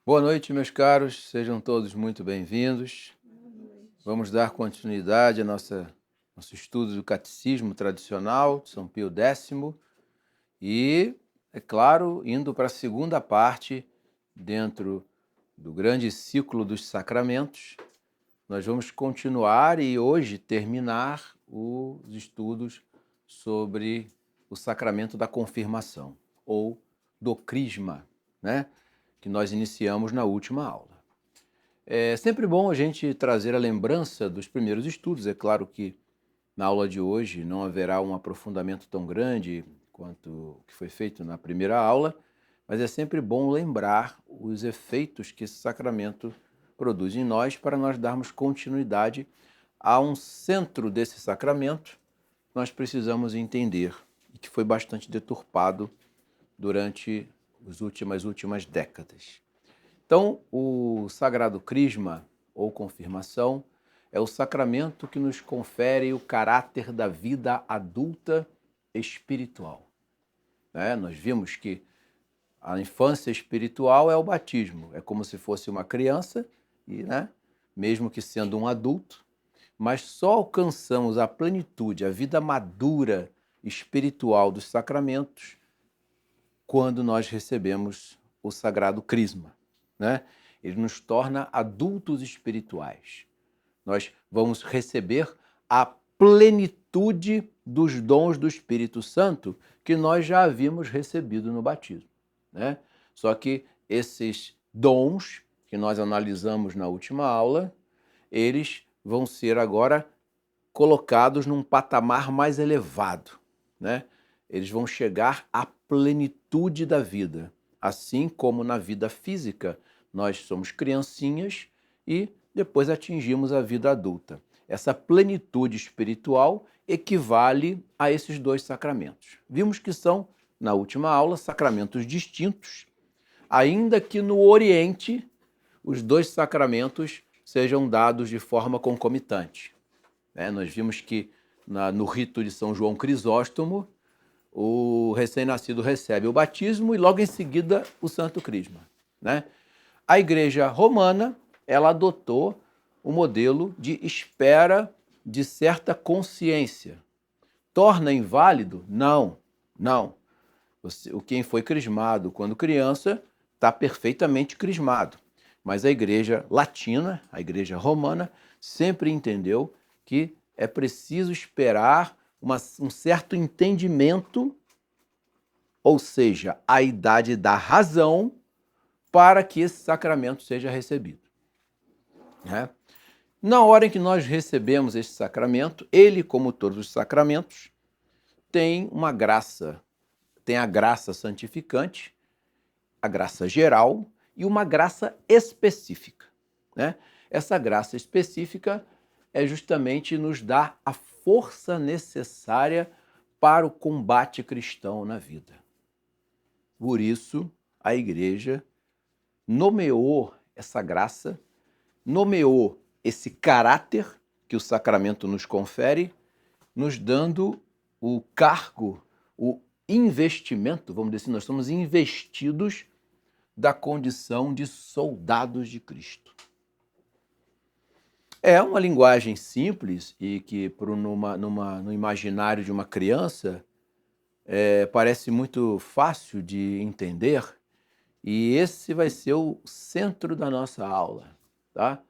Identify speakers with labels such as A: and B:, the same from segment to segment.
A: Boa noite, meus caros, sejam todos muito bem-vindos. Vamos dar continuidade ao nosso estudo do Catecismo Tradicional de São Pio X e, é claro, indo para a segunda parte, dentro do grande ciclo dos sacramentos, nós vamos continuar e hoje terminar os estudos sobre o sacramento da confirmação, ou do crisma, né? Que nós iniciamos na última aula. É sempre bom a gente trazer a lembrança dos primeiros estudos. É claro que na aula de hoje não haverá um aprofundamento tão grande quanto o que foi feito na primeira aula, mas é sempre bom lembrar os efeitos que esse sacramento produz em nós para nós darmos continuidade a um centro desse sacramento. Nós precisamos entender e que foi bastante deturpado durante as últimas décadas. Então, o Sagrado Crisma, ou confirmação, é o sacramento que nos confere o caráter da vida adulta espiritual. Nós vimos que a infância espiritual é o batismo, é como se fosse uma criança, e, mesmo que sendo um adulto, mas só alcançamos a plenitude, a vida madura espiritual dos sacramentos quando nós recebemos o Sagrado Crisma. Ele nos torna adultos espirituais. Nós vamos receber a plenitude dos dons do Espírito Santo que nós já havíamos recebido no batismo. Só que esses dons que nós analisamos na última aula, eles vão ser agora colocados num patamar mais elevado. Eles vão chegar à plenitude da vida. Assim como na vida física, nós somos criancinhas e depois atingimos a vida adulta. Essa plenitude espiritual equivale a esses dois sacramentos. Vimos que são, na última aula, sacramentos distintos, ainda que no Oriente os dois sacramentos sejam dados de forma concomitante. Nós vimos que no rito de São João Crisóstomo, o recém-nascido recebe o batismo e logo em seguida o Santo Crisma. A Igreja Romana, ela adotou o modelo de espera de certa consciência. Torna inválido? Não, não. Quem foi crismado quando criança está perfeitamente crismado. Mas a Igreja Latina, a Igreja Romana, sempre entendeu que é preciso esperar um certo entendimento, ou seja, a idade da razão, para que esse sacramento seja recebido. Na hora em que nós recebemos esse sacramento, ele, como todos os sacramentos, tem uma graça. Tem a graça santificante, a graça geral e uma graça específica. Essa graça específica é justamente nos dar a força necessária para o combate cristão na vida. Por isso, a Igreja nomeou essa graça, nomeou esse caráter que o sacramento nos confere, nos dando o cargo, o investimento, vamos dizer assim, nós somos investidos da condição de soldados de Cristo. É uma linguagem simples e que no imaginário de uma criança parece muito fácil de entender, e esse vai ser o centro da nossa aula, tá?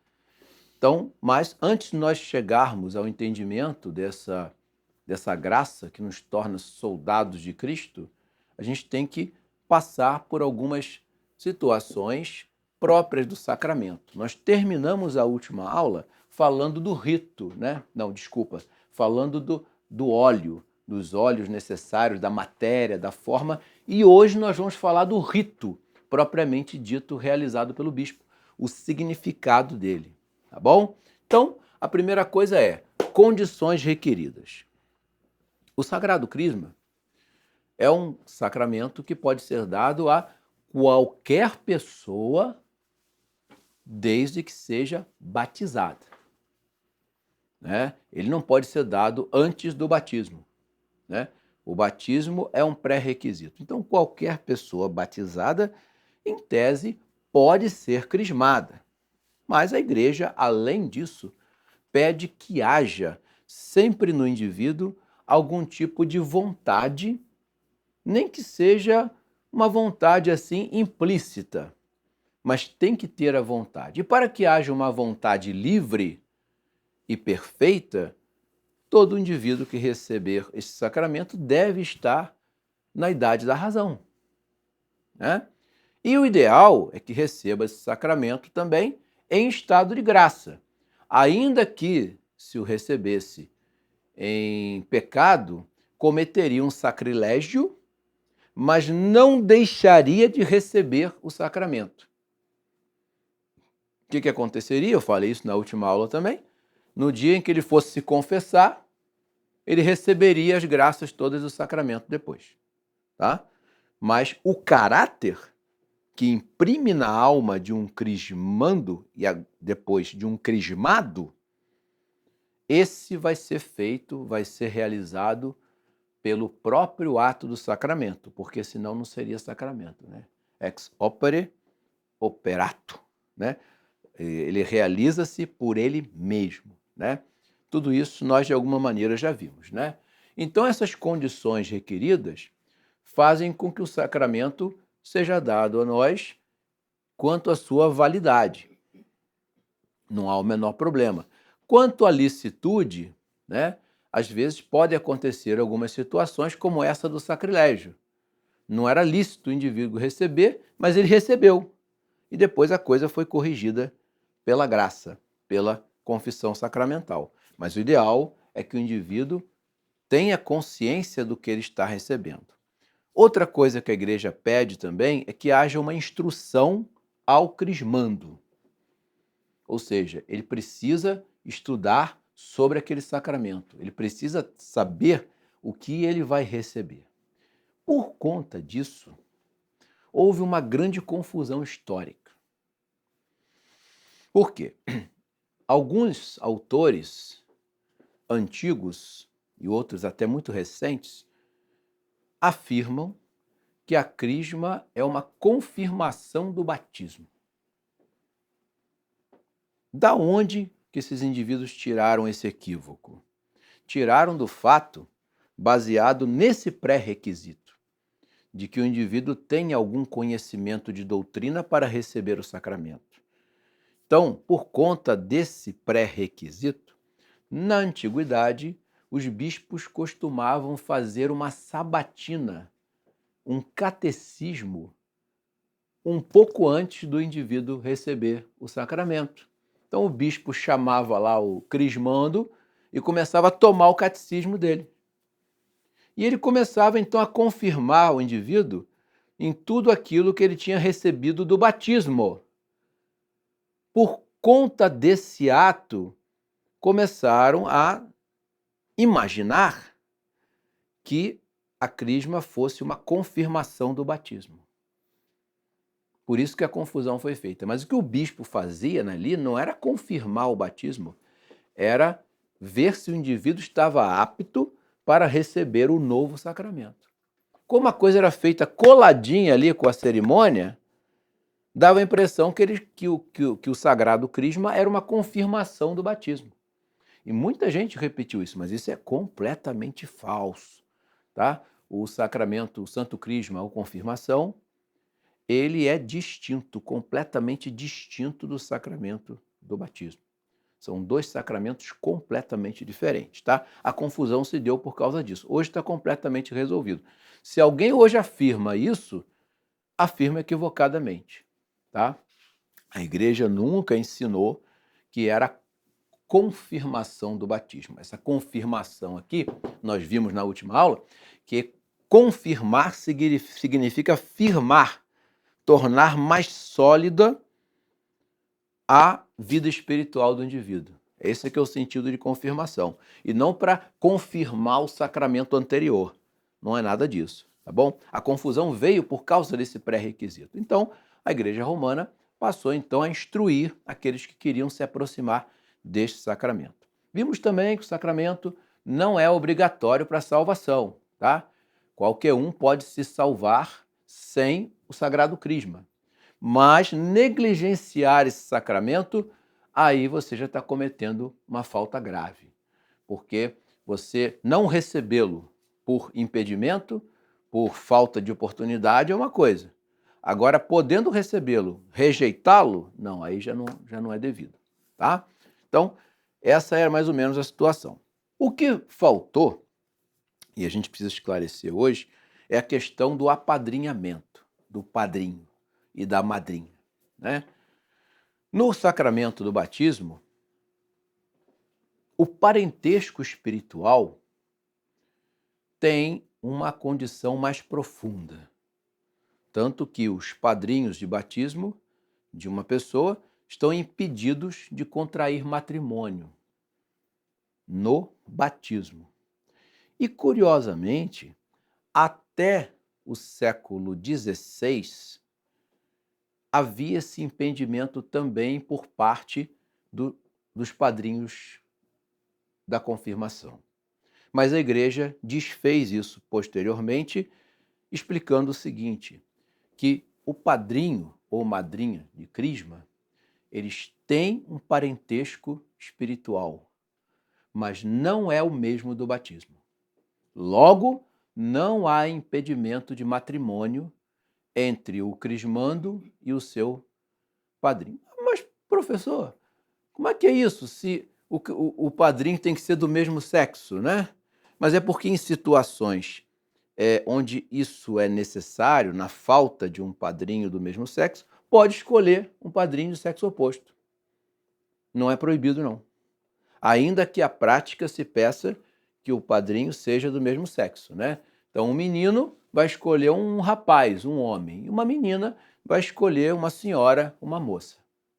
A: Então, mas antes de nós chegarmos ao entendimento dessa graça que nos torna soldados de Cristo, a gente tem que passar por algumas situações próprias do sacramento. Nós terminamos a última aula falando do rito, falando do óleo, dos óleos necessários, da matéria, da forma, e hoje nós vamos falar do rito propriamente dito realizado pelo bispo, o significado dele, tá bom? Então, a primeira coisa é condições requeridas. O Sagrado Crisma é um sacramento que pode ser dado a qualquer pessoa desde que seja batizada. Ele não pode ser dado antes do batismo. O batismo é um pré-requisito. Então, qualquer pessoa batizada, em tese, pode ser crismada. Mas a igreja, além disso, pede que haja sempre no indivíduo algum tipo de vontade, nem que seja uma vontade assim implícita, mas tem que ter a vontade. E para que haja uma vontade livre e perfeita, todo indivíduo que receber esse sacramento deve estar na idade da razão, né? E o ideal é que receba esse sacramento também em estado de graça. Ainda que, se o recebesse em pecado, cometeria um sacrilégio, mas não deixaria de receber o sacramento. O que aconteceria? Eu falei isso na última aula também. No dia em que ele fosse se confessar, ele receberia as graças todas do sacramento depois, tá? Mas o caráter que imprime na alma de um crismando e depois de um crismado, esse vai ser feito, vai ser realizado pelo próprio ato do sacramento, porque senão não seria sacramento, né? Ex opere operato, né? Ele realiza-se por ele mesmo, né? Tudo isso nós de alguma maneira já vimos, né? Então essas condições requeridas fazem com que o sacramento seja dado a nós quanto à sua validade. Não há o menor problema. Quanto à licitude, né? Às vezes pode acontecer algumas situações como essa do sacrilégio. Não era lícito o indivíduo receber, mas ele recebeu. E depois a coisa foi corrigida pela graça, pela confissão sacramental. Mas o ideal é que o indivíduo tenha consciência do que ele está recebendo. Outra coisa que a igreja pede também é que haja uma instrução ao crismando. Ou seja, ele precisa estudar sobre aquele sacramento, ele precisa saber o que ele vai receber. Por conta disso, houve uma grande confusão histórica. Por quê? Alguns autores antigos e outros até muito recentes afirmam que a crisma é uma confirmação do batismo. Da onde que esses indivíduos tiraram esse equívoco? Tiraram do fato baseado nesse pré-requisito, de que o indivíduo tenha algum conhecimento de doutrina para receber o sacramento. Então, por conta desse pré-requisito, na antiguidade, os bispos costumavam fazer uma sabatina, um catecismo, um pouco antes do indivíduo receber o sacramento. Então o bispo chamava lá o crismando e começava a tomar o catecismo dele. E ele começava então a confirmar o indivíduo em tudo aquilo que ele tinha recebido do batismo. Por conta desse ato, começaram a imaginar que a crisma fosse uma confirmação do batismo. Por isso que a confusão foi feita. Mas o que o bispo fazia ali não era confirmar o batismo, era ver se o indivíduo estava apto para receber o novo sacramento. Como a coisa era feita coladinha ali com a cerimônia, dava a impressão que o sagrado crisma era uma confirmação do batismo. E muita gente repetiu isso, mas isso é completamente falso, tá? O sacramento, o santo crisma ou confirmação, ele é distinto, completamente distinto do sacramento do batismo. São dois sacramentos completamente diferentes, tá? A confusão se deu por causa disso. Hoje está completamente resolvido. Se alguém hoje afirma isso, afirma equivocadamente, tá? A igreja nunca ensinou que era confirmação do batismo. Essa confirmação aqui, nós vimos na última aula, que confirmar significa firmar, tornar mais sólida a vida espiritual do indivíduo. Esse é que é o sentido de confirmação. E não para confirmar o sacramento anterior. Não é nada disso, tá bom? A confusão veio por causa desse pré-requisito. Então, a Igreja Romana passou então a instruir aqueles que queriam se aproximar deste sacramento. Vimos também que o sacramento não é obrigatório para a salvação, tá? Qualquer um pode se salvar sem o Sagrado Crisma. Mas negligenciar esse sacramento, aí você já está cometendo uma falta grave, porque você não recebê-lo por impedimento, por falta de oportunidade é uma coisa. Agora, podendo recebê-lo, rejeitá-lo, não, aí já não é devido, tá? Então, essa é mais ou menos a situação. O que faltou, e a gente precisa esclarecer hoje, é a questão do apadrinhamento, do padrinho e da madrinha, né? No sacramento do batismo, o parentesco espiritual tem uma condição mais profunda. Tanto que os padrinhos de batismo de uma pessoa estão impedidos de contrair matrimônio no batismo. E, curiosamente, até o século XVI, havia esse impedimento também por parte dos padrinhos da confirmação. Mas a igreja desfez isso posteriormente, explicando o seguinte, que o padrinho ou madrinha de crisma, eles têm um parentesco espiritual, mas não é o mesmo do batismo. Logo, não há impedimento de matrimônio entre o crismando e o seu padrinho. Mas, professor, como é que é isso? Se o padrinho tem que ser do mesmo sexo, né? Mas é porque em situações onde isso é necessário, na falta de um padrinho do mesmo sexo, pode escolher um padrinho de sexo oposto. Não é proibido, não. Ainda que a prática se peça que o padrinho seja do mesmo sexo, né? Então, um menino vai escolher um rapaz, um homem, e uma menina vai escolher uma senhora, uma moça,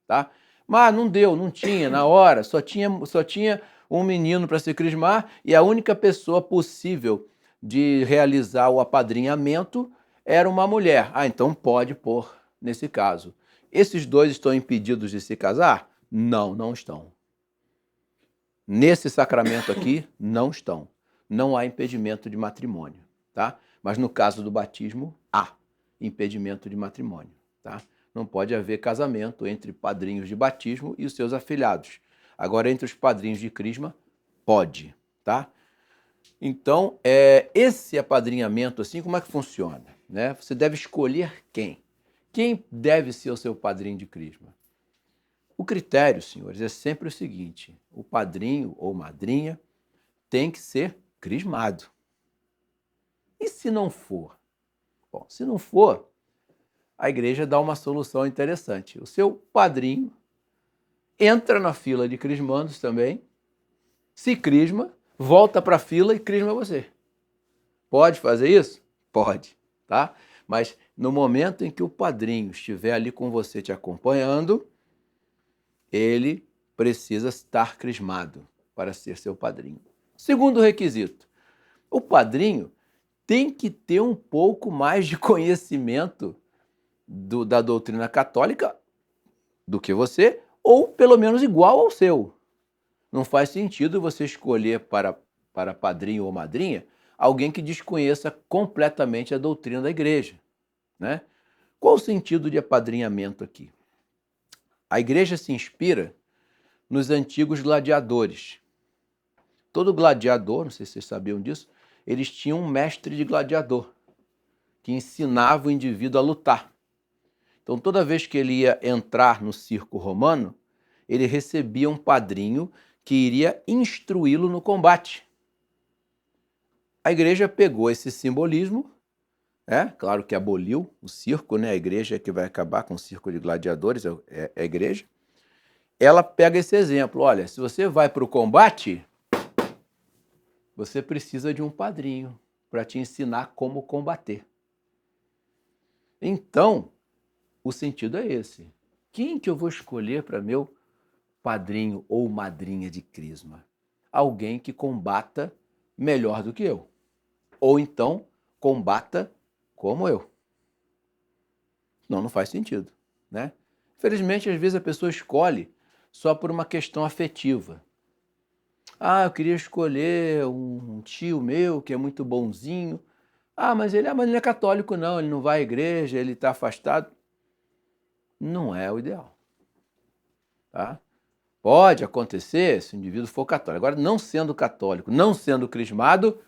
A: tá? Mas não deu, não tinha na hora, só tinha um menino para se crismar e a única pessoa possível de realizar o apadrinhamento era uma mulher. Ah, então pode pôr nesse caso. Esses dois estão impedidos de se casar? Não, não estão. Nesse sacramento aqui, não estão. Não há impedimento de matrimônio, tá? Mas no caso do batismo, há impedimento de matrimônio, tá? Não pode haver casamento entre padrinhos de batismo e os seus afilhados. Agora, entre os padrinhos de crisma, pode, tá? Então, esse apadrinhamento, assim, como é que funciona? Né? Você deve escolher quem? Quem deve ser o seu padrinho de crisma? O critério, senhores, é sempre o seguinte: o padrinho ou madrinha tem que ser crismado. E se não for? Bom, se não for, a igreja dá uma solução interessante. O seu padrinho entra na fila de crismandos também, se crisma, volta para a fila e crisma você. Pode fazer isso? Pode, tá? Mas no momento em que o padrinho estiver ali com você te acompanhando, ele precisa estar crismado para ser seu padrinho. Segundo requisito, o padrinho tem que ter um pouco mais de conhecimento da doutrina católica do que você, ou pelo menos igual ao seu. Não faz sentido você escolher para padrinho ou madrinha alguém que desconheça completamente a doutrina da igreja, né? Qual o sentido de apadrinhamento aqui? A igreja se inspira nos antigos gladiadores. Todo gladiador, não sei se vocês sabiam disso, eles tinham um mestre de gladiador que ensinava o indivíduo a lutar. Então, toda vez que ele ia entrar no circo romano, ele recebia um padrinho que iria instruí-lo no combate. A igreja pegou esse simbolismo, claro que aboliu o circo, né? A igreja é que vai acabar com o circo de gladiadores, é a igreja. Ela pega esse exemplo, olha, se você vai para o combate, você precisa de um padrinho para te ensinar como combater. Então, o sentido é esse. Quem que eu vou escolher para meu padrinho ou madrinha de crisma? Alguém que combata melhor do que eu. Ou então, combata como eu. Não faz sentido, né? Infelizmente, às vezes a pessoa escolhe só por uma questão afetiva. Ah, eu queria escolher um tio meu que é muito bonzinho. Mas ele não é católico não, ele não vai à igreja, ele está afastado. não é o ideal. Tá? Pode acontecer se o indivíduo for católico. Agora, não sendo católico, não sendo crismado,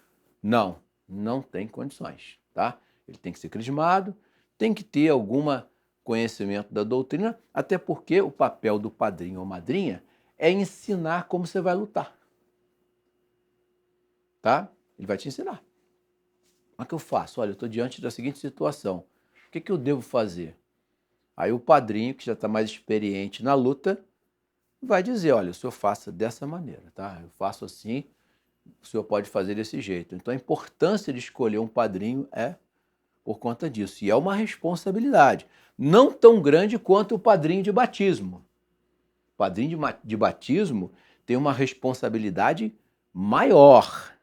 A: não tem condições. Tá? Ele tem que ser crismado, tem que ter algum conhecimento da doutrina, até porque o papel do padrinho ou madrinha é ensinar como você vai lutar. Tá? Ele vai te ensinar. Mas o que eu faço? Olha, eu estou diante da seguinte situação. O que eu devo fazer? Aí o padrinho, que já está mais experiente na luta, vai dizer, olha, o senhor faça dessa maneira, tá? Eu faço assim, o senhor pode fazer desse jeito. Então a importância de escolher um padrinho é por conta disso. E é uma responsabilidade. Não tão grande quanto o padrinho de batismo. O padrinho de batismo tem uma responsabilidade maior.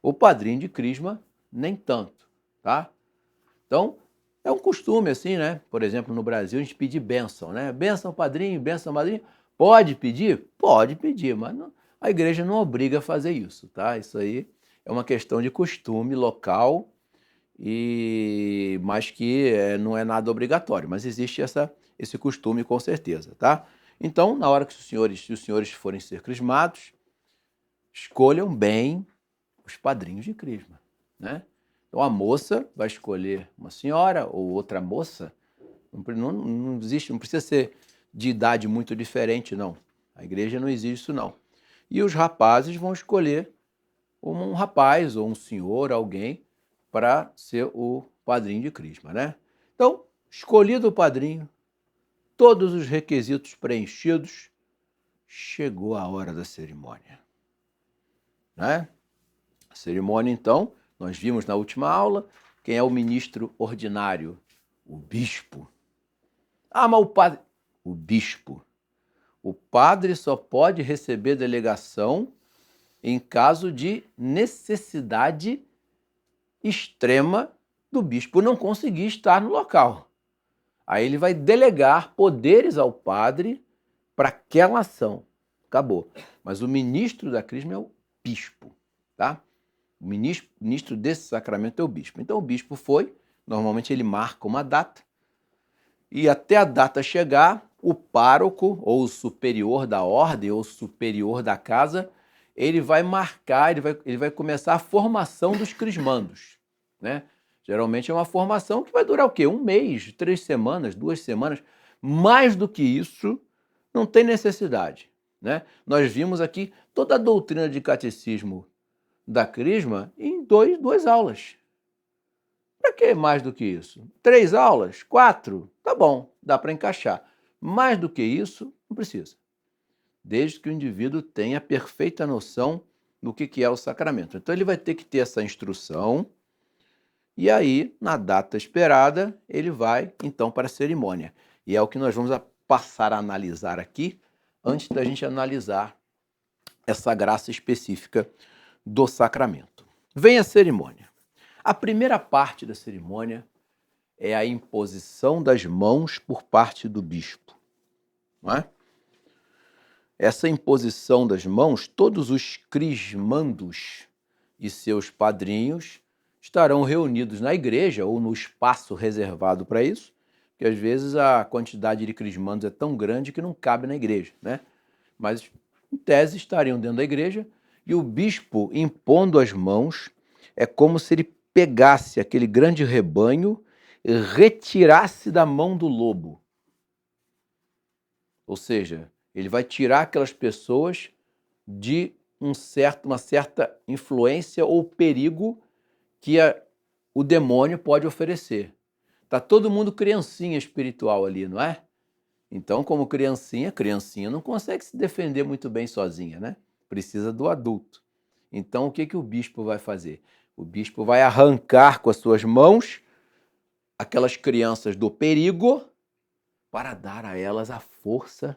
A: O padrinho de crisma, nem tanto, tá? Então, é um costume assim, né? Por exemplo, no Brasil, a gente pedir bênção, né? Bênção padrinho, bênção madrinha. Pode pedir? Pode pedir, mas não, a igreja não obriga a fazer isso, tá? Isso aí é uma questão de costume local, mas que não é nada obrigatório. Mas existe esse costume com certeza, tá? Então, na hora que se os senhores forem ser crismados, escolham bem os padrinhos de crisma, né? Então a moça vai escolher uma senhora ou outra moça, não existe, não precisa ser de idade muito diferente, não. A igreja não exige isso, não. E os rapazes vão escolher um rapaz ou um senhor, alguém, para ser o padrinho de crisma, né? Então, escolhido o padrinho, todos os requisitos preenchidos, chegou a hora da cerimônia, né? A cerimônia, então, nós vimos na última aula, quem é o ministro ordinário? O bispo. Ah, mas o padre... O bispo. O padre só pode receber delegação em caso de necessidade extrema do bispo não conseguir estar no local. Aí ele vai delegar poderes ao padre para aquela ação. Acabou. Mas o ministro da crisma é o bispo, tá? O ministro desse sacramento é o bispo. Então o bispo foi, normalmente ele marca uma data, e até a data chegar, o pároco, ou o superior da ordem, ou o superior da casa, ele vai marcar, ele vai começar a formação dos crismandos, né? Geralmente é uma formação que vai durar o quê? 1 mês, 3 semanas, 2 semanas. Mais do que isso, não tem necessidade, né? Nós vimos aqui toda a doutrina de catecismo da crisma em duas aulas. Para que mais do que isso? 3 aulas? 4? Tá bom, dá para encaixar. Mais do que isso, não precisa. Desde que o indivíduo tenha perfeita noção do que é o sacramento. Então ele vai ter que ter essa instrução e aí, na data esperada, ele vai então para a cerimônia. E é o que nós vamos passar a analisar aqui, antes da gente analisar essa graça específica do sacramento. Vem a cerimônia. A primeira parte da cerimônia é a imposição das mãos por parte do bispo, não é? Essa imposição das mãos, todos os crismandos e seus padrinhos estarão reunidos na igreja ou no espaço reservado para isso, porque às vezes a quantidade de crismandos é tão grande que não cabe na igreja, né? Mas, em tese, estariam dentro da igreja e o bispo impondo as mãos é como se ele pegasse aquele grande rebanho e retirasse da mão do lobo. Ou seja, ele vai tirar aquelas pessoas de uma certa influência ou perigo que o demônio pode oferecer. Está todo mundo criancinha espiritual ali, não é? Então, como criancinha não consegue se defender muito bem sozinha, né? Precisa do adulto. Então, o que o bispo vai fazer? O bispo vai arrancar com as suas mãos aquelas crianças do perigo para dar a elas a força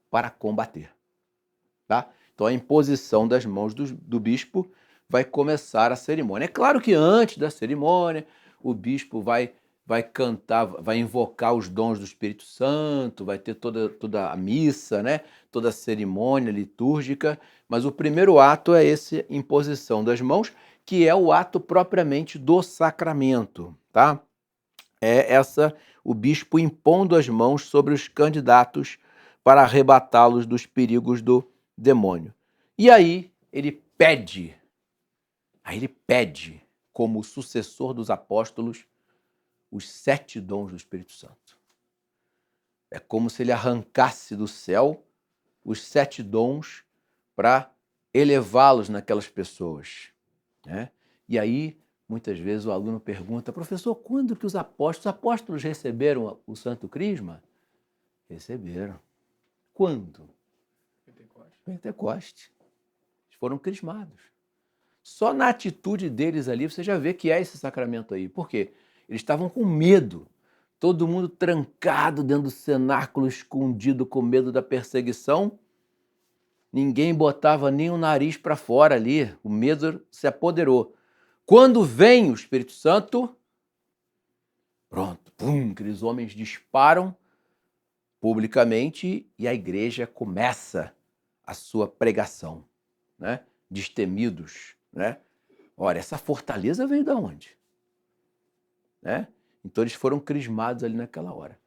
A: para combater, tá? Então, a imposição das mãos do bispo vai começar a cerimônia. É claro que antes da cerimônia, o bispo vai cantar, vai invocar os dons do Espírito Santo, vai ter toda a missa, né? Toda a cerimônia litúrgica, mas o primeiro ato é essa imposição das mãos, que é o ato propriamente do sacramento, tá? É o bispo impondo as mãos sobre os candidatos para arrebatá-los dos perigos do demônio. E aí ele pede, como sucessor dos apóstolos, os 7 dons do Espírito Santo. É como se ele arrancasse do céu os 7 dons para elevá-los naquelas pessoas, né? E aí, muitas vezes, o aluno pergunta: professor, quando que os apóstolos receberam o Santo Crisma? Receberam. Quando? Pentecoste. Eles foram crismados. Só na atitude deles ali você já vê que é esse sacramento aí. Por quê? Eles estavam com medo. Todo mundo trancado dentro do cenáculo, escondido, com medo da perseguição. Ninguém botava nem o nariz para fora ali. O medo se apoderou. Quando vem o Espírito Santo, pronto, pum, aqueles homens disparam publicamente e a igreja começa a sua pregação, né? Destemidos, né? Ora, essa fortaleza veio de onde? Né? Então eles foram crismados ali naquela hora.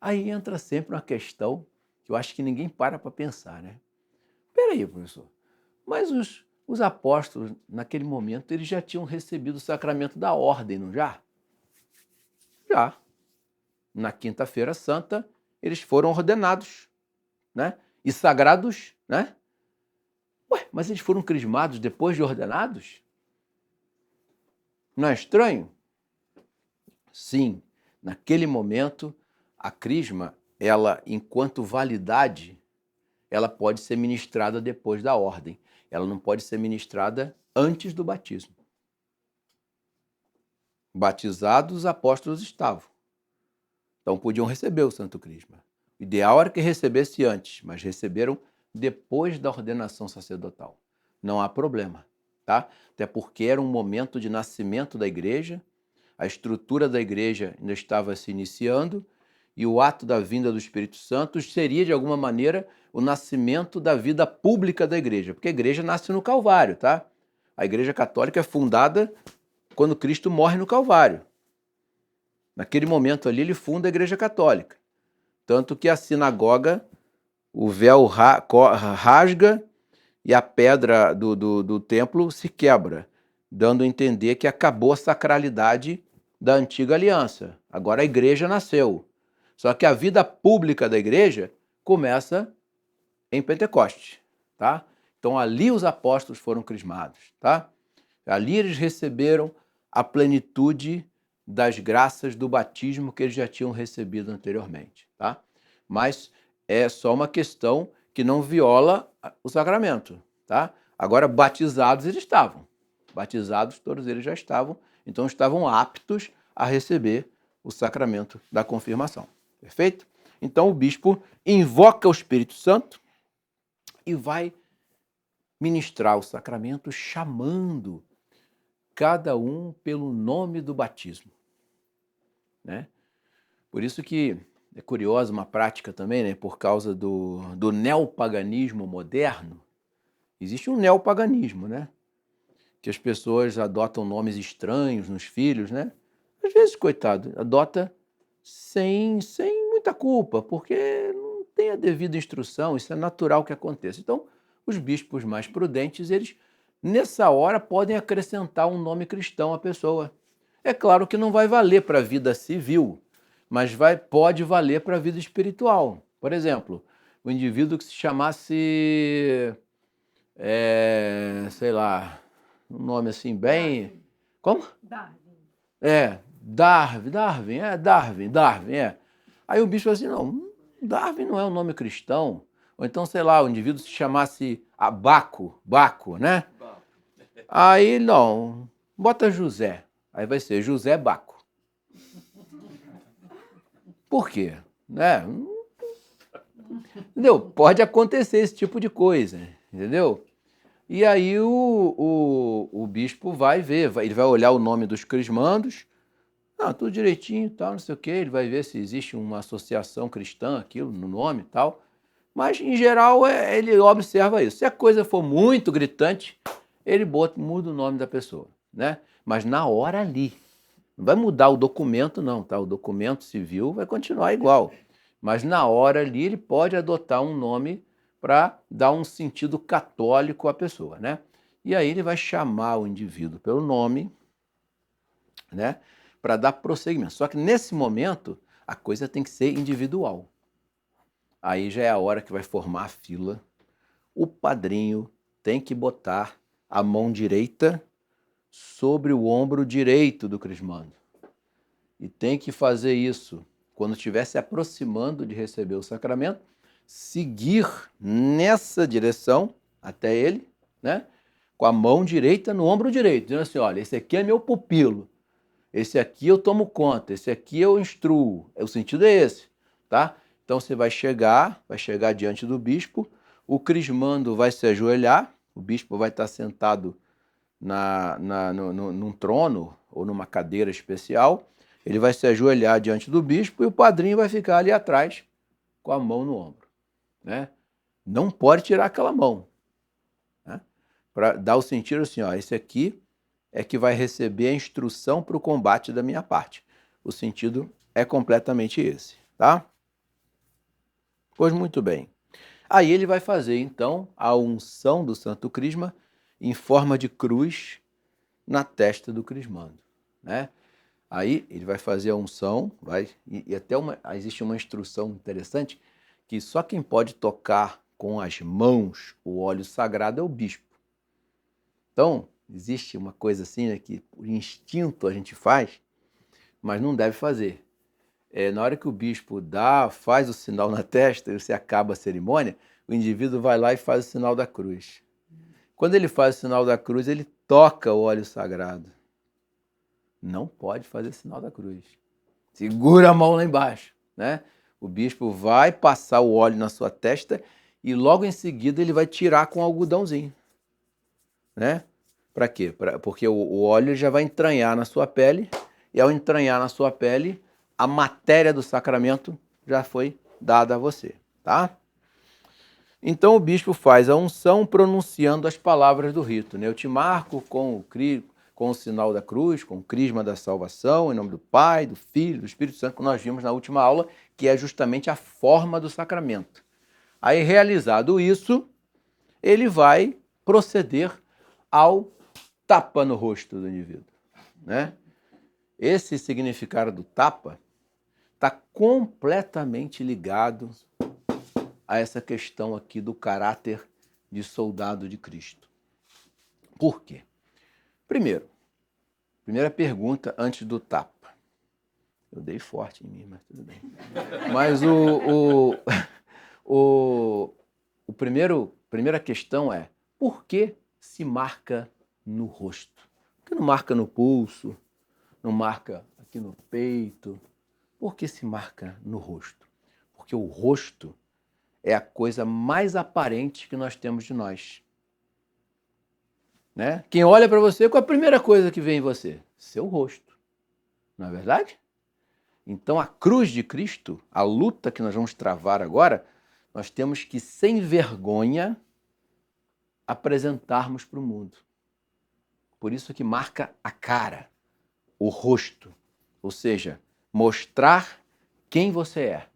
A: Aí entra sempre uma questão que eu acho que ninguém para pensar, né? Peraí, professor, mas os apóstolos, naquele momento, eles já tinham recebido o sacramento da ordem, não já? Já. Na quinta-feira santa, eles foram ordenados, né? E sagrados, né? Ué, mas eles foram crismados depois de ordenados? Não é estranho? Sim, naquele momento, a crisma, ela, enquanto validade, ela pode ser ministrada depois da ordem. Ela não pode ser ministrada antes do batismo. Batizados, os apóstolos estavam. Então podiam receber o Santo Crisma. O ideal era que recebesse antes, mas receberam depois da ordenação sacerdotal. Não há problema, tá? Até porque era um momento de nascimento da igreja, a estrutura da igreja ainda estava se iniciando e o ato da vinda do Espírito Santo seria, de alguma maneira, o nascimento da vida pública da igreja, porque a igreja nasce no Calvário, tá? A igreja católica é fundada quando Cristo morre no Calvário. Naquele momento ali, ele funda a igreja católica. Tanto que a sinagoga, o véu rasga e a pedra do templo se quebra, dando a entender que acabou a sacralidade da antiga aliança. Agora a igreja nasceu. Só que a vida pública da igreja começa em Pentecoste, tá? Então ali os apóstolos foram crismados, tá? Ali eles receberam a plenitude das graças do batismo que eles já tinham recebido anteriormente, tá? Mas é só uma questão que não viola o sacramento, tá? Agora, batizados eles estavam. Batizados todos eles já estavam, então estavam aptos a receber o sacramento da confirmação. Perfeito? Então o bispo invoca o Espírito Santo e vai ministrar o sacramento chamando cada um pelo nome do batismo, né? Por isso que é curiosa uma prática também, né? Por causa do neopaganismo moderno, existe um neopaganismo, né? Que as pessoas adotam nomes estranhos nos filhos, né? Às vezes, coitado, adota sem muita culpa, porque não tem a devida instrução, isso é natural que aconteça. Então, os bispos mais prudentes, eles, nessa hora, podem acrescentar um nome cristão à pessoa. É claro que não vai valer para a vida civil, mas pode valer para a vida espiritual. Por exemplo, o indivíduo que se chamasse, sei lá, um nome assim bem...
B: Darwin.
A: Como? Darwin. Aí o bispo falou assim, não, Darwin não é um nome cristão. Ou então, sei lá, o indivíduo se chamasse Baco, né? Aí, não, bota José. Aí vai ser José Baco. Por quê? Né? Entendeu? Pode acontecer esse tipo de coisa, entendeu? E aí o bispo vai ver, ele vai olhar o nome dos crismandos, tudo direitinho, tal, não sei o quê, ele vai ver se existe uma associação cristã, aquilo, no nome e tal. Mas, em geral, ele observa isso. Se a coisa for muito gritante, ele muda o nome da pessoa, né? Mas na hora ali, Não vai mudar o documento, não, tá? O documento civil vai continuar igual. Mas na hora ali ele pode adotar um nome para dar um sentido católico à pessoa, né? E aí ele vai chamar o indivíduo pelo nome, né? Para dar prosseguimento. Só que nesse momento a coisa tem que ser individual. Aí já é a hora que vai formar a fila. O padrinho tem que botar a mão direita sobre o ombro direito do crismando. E tem que fazer isso quando estiver se aproximando de receber o sacramento, seguir nessa direção até ele, né? Com a mão direita no ombro direito, dizendo assim, olha, esse aqui é meu pupilo, esse aqui eu tomo conta, esse aqui eu instruo. O sentido é esse, tá? Então você vai chegar diante do bispo, o crismando vai se ajoelhar, o bispo vai estar sentado num trono ou numa cadeira especial, ele vai se ajoelhar diante do bispo e o padrinho vai ficar ali atrás com a mão no ombro, né? Não pode tirar aquela mão, né? Para dar o sentido assim, ó, esse aqui é que vai receber a instrução para o combate da minha parte. O sentido é completamente esse, tá? Pois muito bem. Aí ele vai fazer, então, a unção do Santo Crisma em forma de cruz na testa do crismando, né? Aí ele vai fazer a unção, e até existe uma instrução interessante que só quem pode tocar com as mãos o óleo sagrado é o bispo. Então, existe uma coisa assim, né, que por instinto a gente faz, mas não deve fazer. Na hora que o bispo faz o sinal na testa e você acaba a cerimônia, o indivíduo vai lá e faz o sinal da cruz. Quando ele faz o sinal da cruz, ele toca o óleo sagrado. Não pode fazer sinal da cruz. Segura a mão lá embaixo, né? O bispo vai passar o óleo na sua testa e logo em seguida ele vai tirar com um algodãozinho, né? Para quê? Porque o óleo já vai entranhar na sua pele e ao entranhar na sua pele, a matéria do sacramento já foi dada a você, tá? Então o bispo faz a unção pronunciando as palavras do rito, né? Eu te marco com o sinal da cruz, com o crisma da salvação, em nome do Pai, do Filho, do Espírito Santo, que nós vimos na última aula, que é justamente a forma do sacramento. Aí, realizado isso, ele vai proceder ao tapa no rosto do indivíduo, né? Esse significado do tapa está completamente ligado a essa questão aqui do caráter de soldado de Cristo. Por quê? Primeira pergunta antes do tapa. Eu dei forte em mim, mas tudo bem. Mas primeira questão é, por que se marca no rosto? Por que não marca no pulso? Não marca aqui no peito? Por que se marca no rosto? Porque o rosto é a coisa mais aparente que nós temos de nós. Né? Quem olha para você, qual é a primeira coisa que vem em você? Seu rosto. Não é verdade? Então a cruz de Cristo, a luta que nós vamos travar agora, nós temos que, sem vergonha, apresentarmos para o mundo. Por isso que marca a cara, o rosto. Ou seja, mostrar quem você é.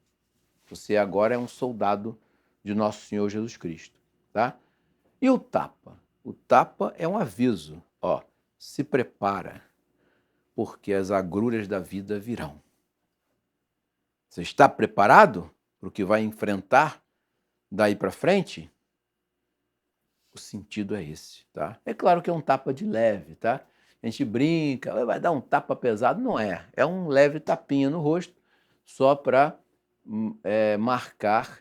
A: Você agora é um soldado de nosso Senhor Jesus Cristo, tá? E o tapa? O tapa é um aviso, ó, se prepara, porque as agruras da vida virão. Você está preparado para o que vai enfrentar daí para frente? O sentido é esse, tá? É claro que é um tapa de leve, tá? A gente brinca, vai dar um tapa pesado, não é. É um leve tapinha no rosto, só para marcar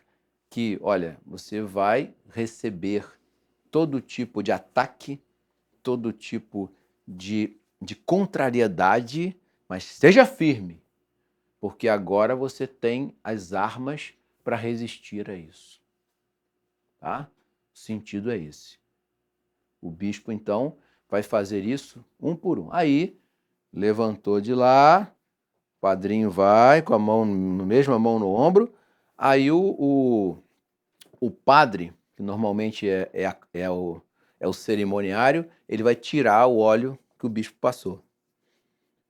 A: que, olha, você vai receber todo tipo de ataque, todo tipo de contrariedade, mas seja firme, porque agora você tem as armas para resistir a isso. Tá? O sentido é esse. O bispo, então, vai fazer isso um por um. Aí, levantou de lá, o padrinho vai com a mesma mão no ombro, aí o padre, que normalmente é o cerimoniário, ele vai tirar o óleo que o bispo passou.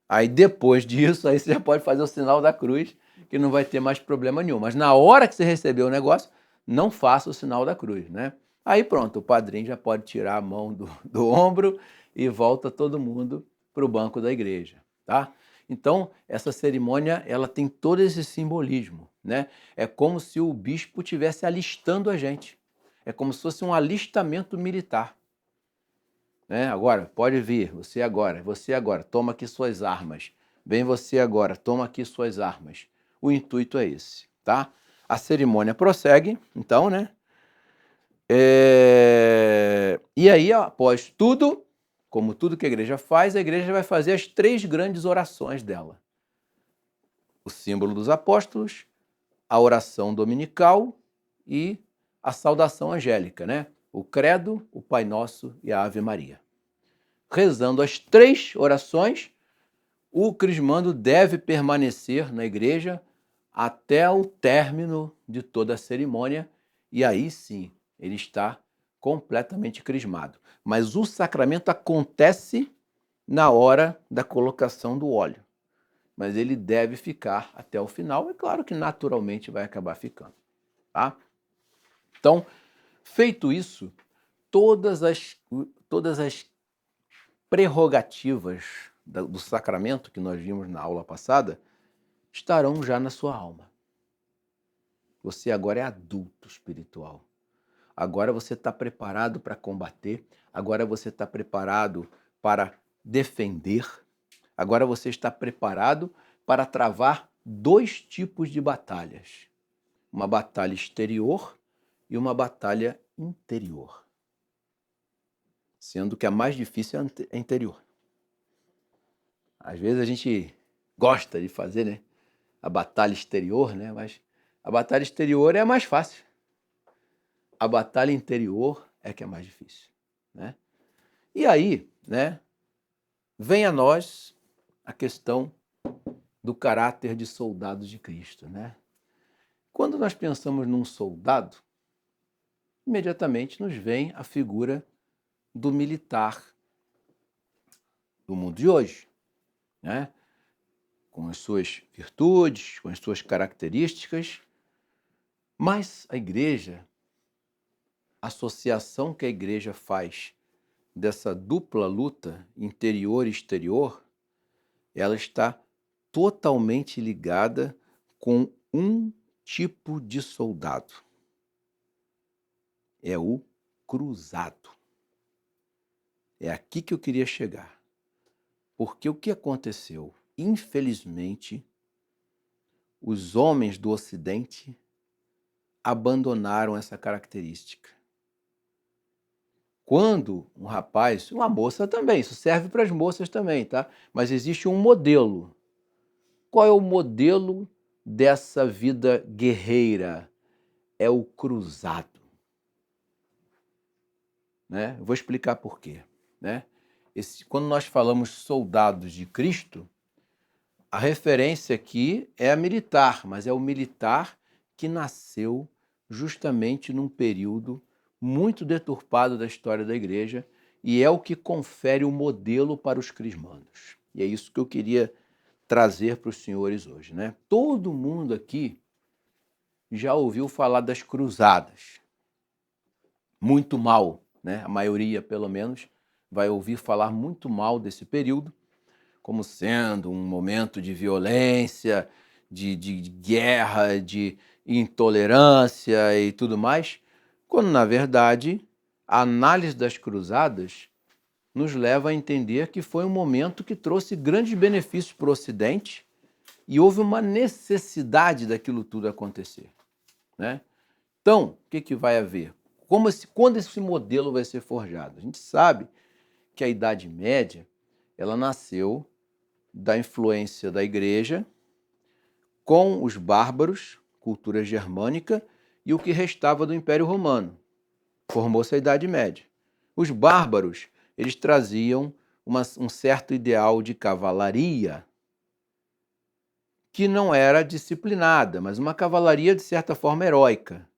A: Aí depois disso, aí você já pode fazer o sinal da cruz, que não vai ter mais problema nenhum. Mas na hora que você receber o negócio, não faça o sinal da cruz, né? Aí pronto, o padrinho já pode tirar a mão do ombro e volta todo mundo para o banco da igreja, tá? Então, essa cerimônia, ela tem todo esse simbolismo, né? É como se o bispo estivesse alistando a gente. É como se fosse um alistamento militar, né? Agora, pode vir, você agora, toma aqui suas armas. Vem você agora, toma aqui suas armas. O intuito é esse, tá? A cerimônia prossegue, então, né? E aí, após tudo, como tudo que a igreja faz, a igreja vai fazer as 3 grandes orações dela. O símbolo dos apóstolos, a oração dominical e a saudação angélica, né? O credo, o Pai Nosso e a Ave Maria. Rezando as 3 orações, o crismando deve permanecer na igreja até o término de toda a cerimônia, e aí sim ele está completamente crismado. Mas o sacramento acontece na hora da colocação do óleo, mas ele deve ficar até o final, é claro que naturalmente vai acabar ficando, tá? Então, feito isso, todas as prerrogativas do sacramento que nós vimos na aula passada estarão já na sua alma. Você agora é adulto espiritual. Agora você está preparado para combater, agora você está preparado para defender, agora você está preparado para travar 2 tipos de batalhas. Uma batalha exterior e uma batalha interior. Sendo que a mais difícil é a interior. Às vezes a gente gosta de fazer, né, a batalha exterior, né, mas a batalha exterior é a mais fácil. A batalha interior é que é mais difícil, né? E aí, né, vem a nós a questão do caráter de soldado de Cristo, né? Quando nós pensamos num soldado, imediatamente nos vem a figura do militar do mundo de hoje, né? Com as suas virtudes, com as suas características, mas a igreja, a associação que a igreja faz dessa dupla luta interior e exterior, ela está totalmente ligada com um tipo de soldado. É o cruzado. É aqui que eu queria chegar. Porque o que aconteceu? Infelizmente, os homens do Ocidente abandonaram essa característica. Quando um rapaz, uma moça também, isso serve para as moças também, tá? Mas existe um modelo. Qual é o modelo dessa vida guerreira? É o cruzado, né? Eu vou explicar por quê, né? Quando nós falamos soldados de Cristo, a referência aqui é a militar, mas é o militar que nasceu justamente num período muito deturpado da história da igreja e é o que confere o modelo para os crismandos. E é isso que eu queria trazer para os senhores hoje, né? Todo mundo aqui já ouviu falar das cruzadas. Muito mal, né? A maioria, pelo menos, vai ouvir falar muito mal desse período, como sendo um momento de violência, de guerra, de intolerância e tudo mais, quando, na verdade, a análise das cruzadas nos leva a entender que foi um momento que trouxe grandes benefícios para o Ocidente e houve uma necessidade daquilo tudo acontecer, né? Então, o que vai haver? Quando esse modelo vai ser forjado? A gente sabe que a Idade Média ela nasceu da influência da igreja com os bárbaros, cultura germânica, e o que restava do Império Romano. Formou-se a Idade Média. Os bárbaros, eles traziam um certo ideal de cavalaria que não era disciplinada, mas uma cavalaria de certa forma heróica.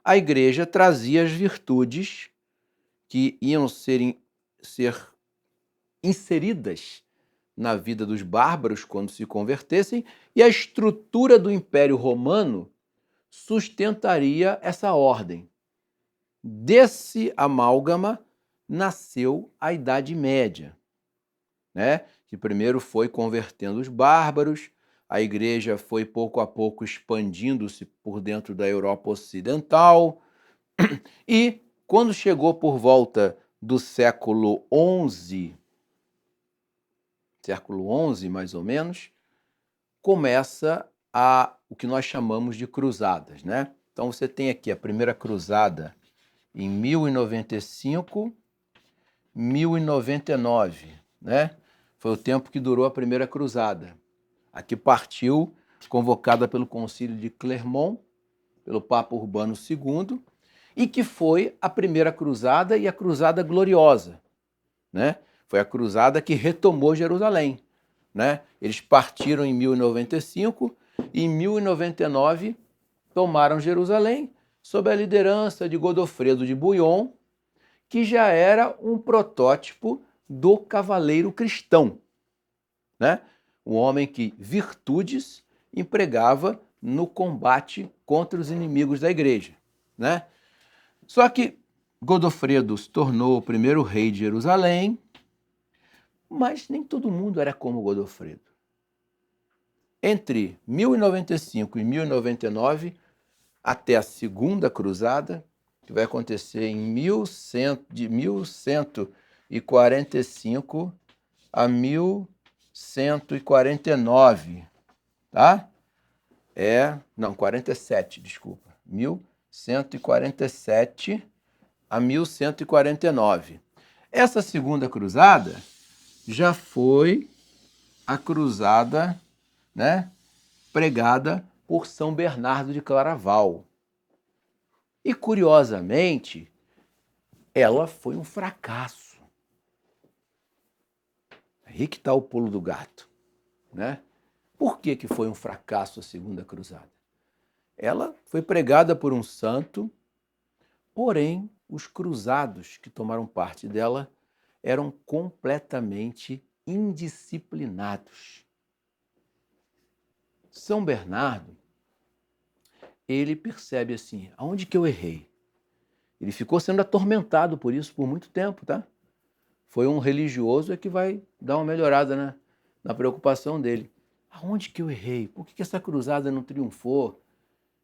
A: A igreja trazia as virtudes que iam ser inseridas na vida dos bárbaros quando se convertessem, e a estrutura do Império Romano sustentaria essa ordem. Desse amálgama nasceu a Idade Média, né? Que primeiro foi convertendo os bárbaros, a igreja foi pouco a pouco expandindo-se por dentro da Europa Ocidental, e quando chegou por volta do século XI mais ou menos, começa o que nós chamamos de cruzadas, né? Então você tem aqui a primeira cruzada em 1095, 1099, né? Foi o tempo que durou a primeira cruzada. Aqui partiu, convocada pelo Concílio de Clermont, pelo Papa Urbano II, e que foi a primeira cruzada e a cruzada gloriosa, né? Foi a cruzada que retomou Jerusalém, né? Eles partiram em 1095 e em 1099 tomaram Jerusalém sob a liderança de Godofredo de Bouillon, que já era um protótipo do cavaleiro cristão, né? Um homem que virtudes empregava no combate contra os inimigos da igreja, né? Só que Godofredo se tornou o primeiro rei de Jerusalém, mas nem todo mundo era como Godofredo. Entre 1095 e 1099, até a Segunda Cruzada, que vai acontecer em 1145 a 1149, tá? Não, 47, desculpa. 1147 a 1149. Essa Segunda Cruzada já foi a cruzada, né, pregada por São Bernardo de Claraval. E, curiosamente, ela foi um fracasso. Aí que está o pulo do gato, né? Por que foi um fracasso a Segunda Cruzada? Ela foi pregada por um santo, porém, os cruzados que tomaram parte dela eram completamente indisciplinados. São Bernardo, ele percebe assim, aonde que eu errei? Ele ficou sendo atormentado por isso por muito tempo, tá? Foi um religioso que vai dar uma melhorada na preocupação dele. Aonde que eu errei? Por que essa cruzada não triunfou?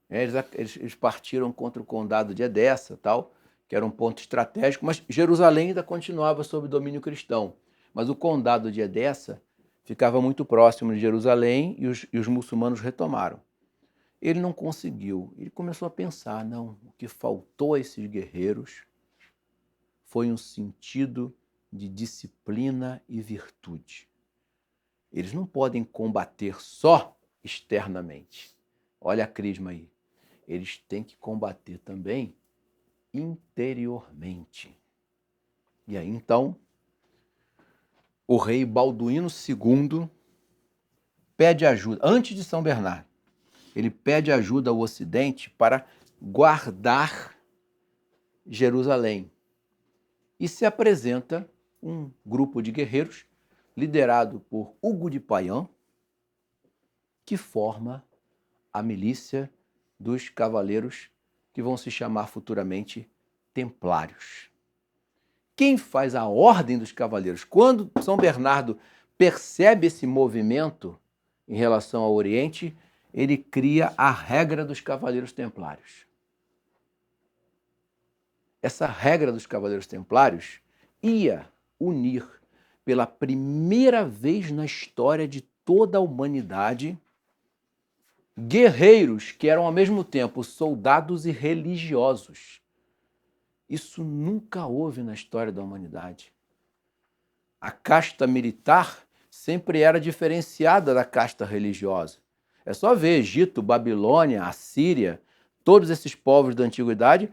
A: Eles partiram contra o condado de Edessa, tal, que era um ponto estratégico, mas Jerusalém ainda continuava sob domínio cristão. Mas o condado de Edessa ficava muito próximo de Jerusalém e os muçulmanos retomaram. Ele não conseguiu. Ele começou a pensar, não, o que faltou a esses guerreiros foi um sentido de disciplina e virtude. Eles não podem combater só externamente. Olha a crisma aí. Eles têm que combater também interiormente. E aí, então, o rei Balduíno II pede ajuda, antes de São Bernardo, ele pede ajuda ao Ocidente para guardar Jerusalém. E se apresenta um grupo de guerreiros, liderado por Hugo de Payens, que forma a milícia dos cavaleiros que vão se chamar futuramente Templários. Quem faz a ordem dos cavaleiros? Quando São Bernardo percebe esse movimento em relação ao Oriente, ele cria a regra dos Cavaleiros Templários. Essa regra dos Cavaleiros Templários ia unir, pela primeira vez na história de toda a humanidade, guerreiros que eram ao mesmo tempo soldados e religiosos. Isso nunca houve na história da humanidade. A casta militar sempre era diferenciada da casta religiosa. É só ver Egito, Babilônia, Assíria, todos esses povos da antiguidade,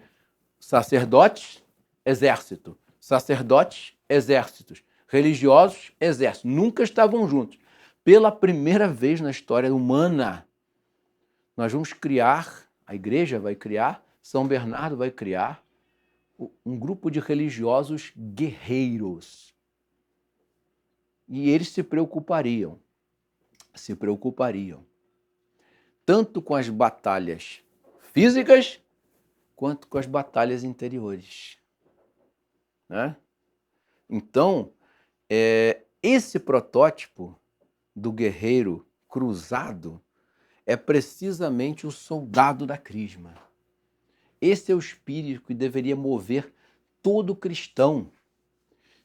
A: sacerdotes, exército, sacerdotes, exércitos, religiosos, exército, nunca estavam juntos. Pela primeira vez na história humana, nós vamos criar, a igreja vai criar, São Bernardo vai criar um grupo de religiosos guerreiros. E eles se preocupariam, tanto com as batalhas físicas quanto com as batalhas interiores, né? Então, esse protótipo do guerreiro cruzado é precisamente o soldado da crisma. Esse é o espírito que deveria mover todo cristão,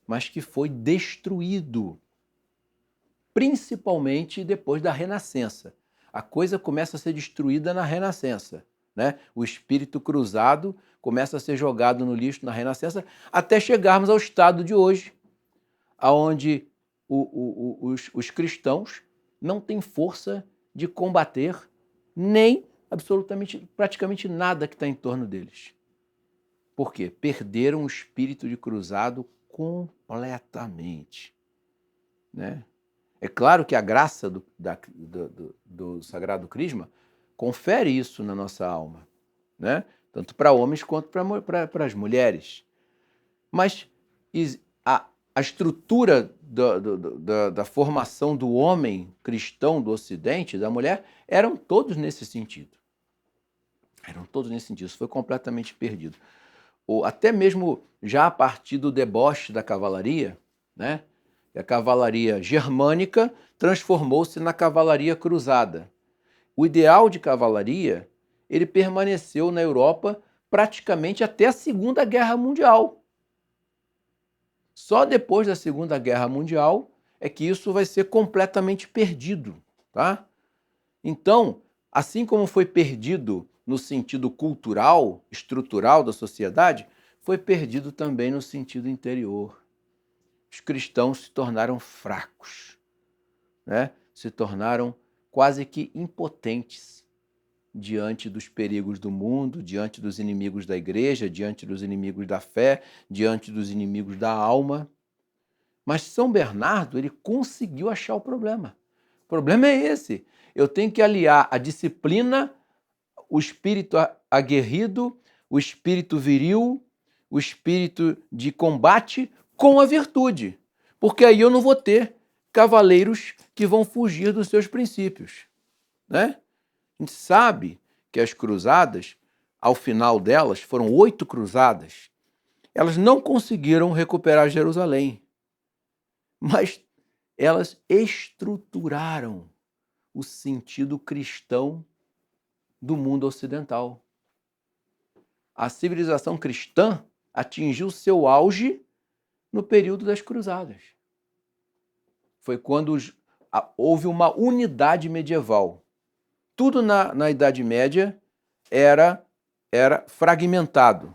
A: mas que foi destruído, principalmente depois da Renascença. A coisa começa a ser destruída na Renascença, né? O espírito cruzado começa a ser jogado no lixo na Renascença, até chegarmos ao estado de hoje, onde os cristãos não têm força de combater nem praticamente nada que está em torno deles. Por quê? Perderam o espírito de cruzado completamente, né? É claro que a graça do Sagrado Crisma confere isso na nossa alma, né? Tanto para homens quanto para as mulheres. Mas a estrutura da formação do homem cristão do Ocidente, da mulher, eram todos nesse sentido. Isso foi completamente perdido. Ou até mesmo já a partir do deboche da cavalaria, né? A cavalaria germânica transformou-se na cavalaria cruzada. O ideal de cavalaria, ele permaneceu na Europa praticamente até a Segunda Guerra Mundial. Só depois da Segunda Guerra Mundial é que isso vai ser completamente perdido, tá? Então, assim como foi perdido no sentido cultural, estrutural da sociedade, foi perdido também no sentido interior. Os cristãos se tornaram fracos, né? Se tornaram quase que impotentes diante dos perigos do mundo, diante dos inimigos da igreja, diante dos inimigos da fé, diante dos inimigos da alma. Mas São Bernardo, ele conseguiu achar o problema. O problema é esse. Eu tenho que aliar a disciplina, o espírito aguerrido, o espírito viril, o espírito de combate com a virtude. Porque aí eu não vou ter cavaleiros que vão fugir dos seus princípios, né? A gente sabe que as cruzadas, ao final delas, foram 8 cruzadas, elas não conseguiram recuperar Jerusalém, mas elas estruturaram o sentido cristão do mundo ocidental. A civilização cristã atingiu seu auge no período das cruzadas. Foi quando houve uma unidade medieval. Tudo na Idade Média era fragmentado.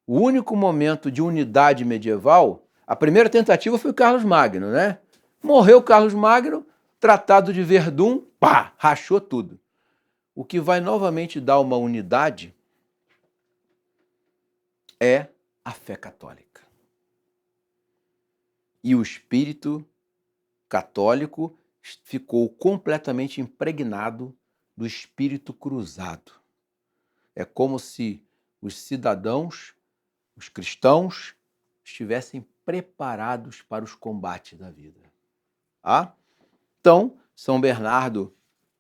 A: O único momento de unidade medieval, a primeira tentativa foi o Carlos Magno, né? Morreu Carlos Magno, Tratado de Verdun, pá, rachou tudo. O que vai novamente dar uma unidade é a fé católica. E o espírito católico ficou completamente impregnado do espírito cruzado. É como se os cidadãos, os cristãos, estivessem preparados para os combates da vida. Ah? Então, São Bernardo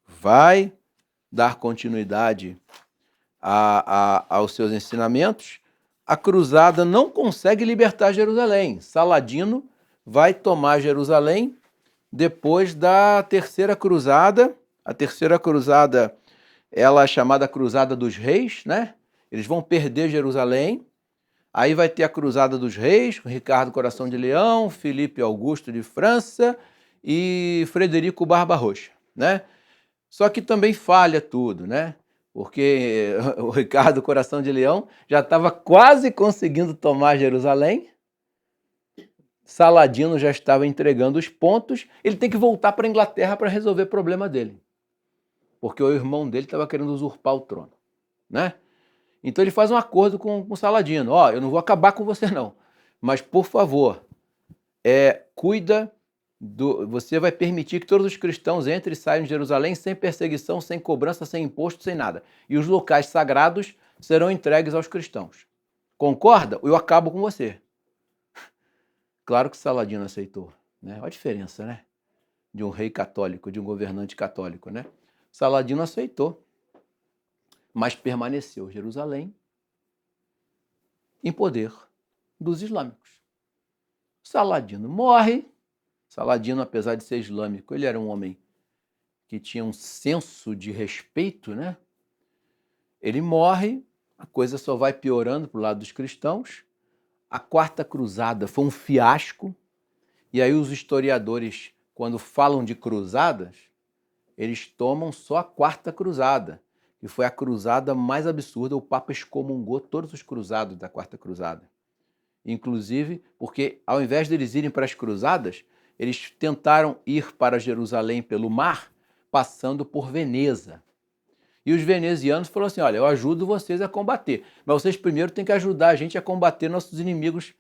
A: vai dar continuidade aos seus ensinamentos. A cruzada não consegue libertar Jerusalém. Saladino vai tomar Jerusalém depois da Terceira Cruzada. A Terceira Cruzada, ela é chamada Cruzada dos Reis, né? Eles vão perder Jerusalém. Aí vai ter a Cruzada dos Reis, com Ricardo Coração de Leão, Filipe Augusto de França e Frederico Barbarroja, né? Só que também falha tudo, né? Porque o Ricardo Coração de Leão já estava quase conseguindo tomar Jerusalém, Saladino já estava entregando os pontos, ele tem que voltar para a Inglaterra para resolver o problema dele, porque o irmão dele estava querendo usurpar o trono, né? Então ele faz um acordo com Saladino, eu não vou acabar com você não, mas por favor, cuida você vai permitir que todos os cristãos entrem e saiam de Jerusalém sem perseguição, sem cobrança, sem imposto, sem nada. E os locais sagrados serão entregues aos cristãos. Concorda? Eu acabo com você. Claro que Saladino aceitou. né? Olha a diferença, né? De um rei católico, de um governante católico, né? Saladino aceitou, mas permaneceu em Jerusalém em poder dos islâmicos. Saladino morre. Saladino, apesar de ser islâmico, ele era um homem que tinha um senso de respeito, né? Ele morre, a coisa só vai piorando para o lado dos cristãos. A Quarta Cruzada foi um fiasco, e aí os historiadores, quando falam de cruzadas, eles tomam só a Quarta Cruzada, que foi a cruzada mais absurda. O Papa excomungou todos os cruzados da Quarta Cruzada. Inclusive, porque ao invés de eles irem para as cruzadas, eles tentaram ir para Jerusalém pelo mar, passando por Veneza. E os venezianos falaram assim, olha, eu ajudo vocês a combater, mas vocês primeiro têm que ajudar a gente a combater nossos inimigos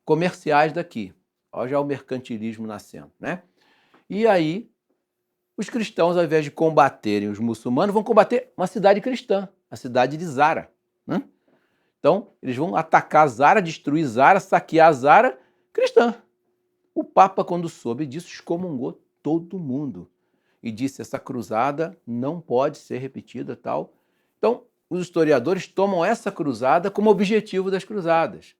A: comerciais daqui. Olha já o mercantilismo nascendo, né? E aí, os cristãos, ao invés de combaterem os muçulmanos, vão combater uma cidade cristã, a cidade de Zara, né? Então, eles vão atacar Zara, destruir Zara, saquear Zara cristã. O Papa, quando soube disso, excomungou todo mundo e disse, essa cruzada não pode ser repetida, tal. Então, os historiadores tomam essa cruzada como objetivo das cruzadas.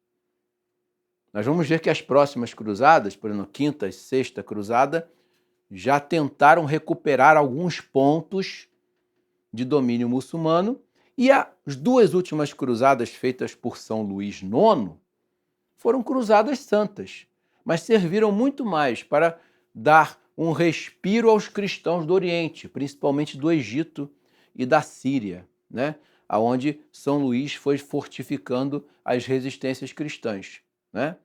A: Nós vamos ver que as próximas cruzadas, por exemplo, quinta e sexta cruzada, já tentaram recuperar alguns pontos de domínio muçulmano, e as duas últimas cruzadas feitas por São Luís IX foram cruzadas santas, mas serviram muito mais para dar um respiro aos cristãos do Oriente, principalmente do Egito e da Síria, né? Onde São Luís foi fortificando as resistências cristãs, né?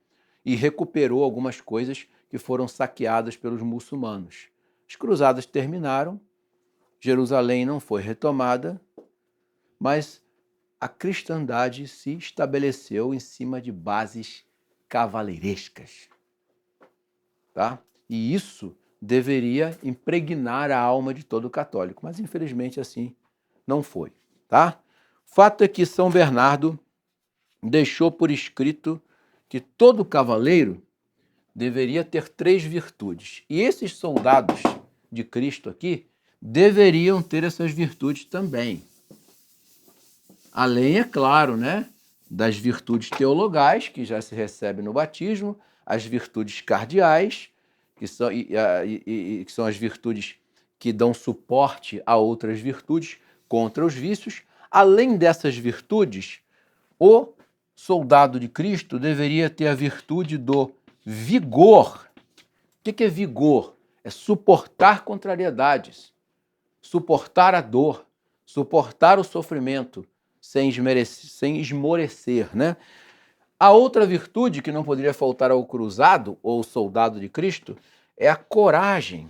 A: E recuperou algumas coisas que foram saqueadas pelos muçulmanos. As cruzadas terminaram, Jerusalém não foi retomada, mas a cristandade se estabeleceu em cima de bases cavaleirescas, tá? E isso deveria impregnar a alma de todo católico, mas infelizmente assim não foi, tá? Fato é que São Bernardo deixou por escrito que todo cavaleiro deveria ter 3 virtudes. E esses soldados de Cristo aqui deveriam ter essas virtudes também. Além, é claro, né, das virtudes teologais, que já se recebe no batismo, as virtudes cardeais, que são as virtudes que dão suporte a outras virtudes contra os vícios. Além dessas virtudes, o soldado de Cristo deveria ter a virtude do vigor. O que é vigor? É suportar contrariedades, suportar a dor, suportar o sofrimento, sem esmorecer, né? A outra virtude que não poderia faltar ao cruzado ou soldado de Cristo é a coragem.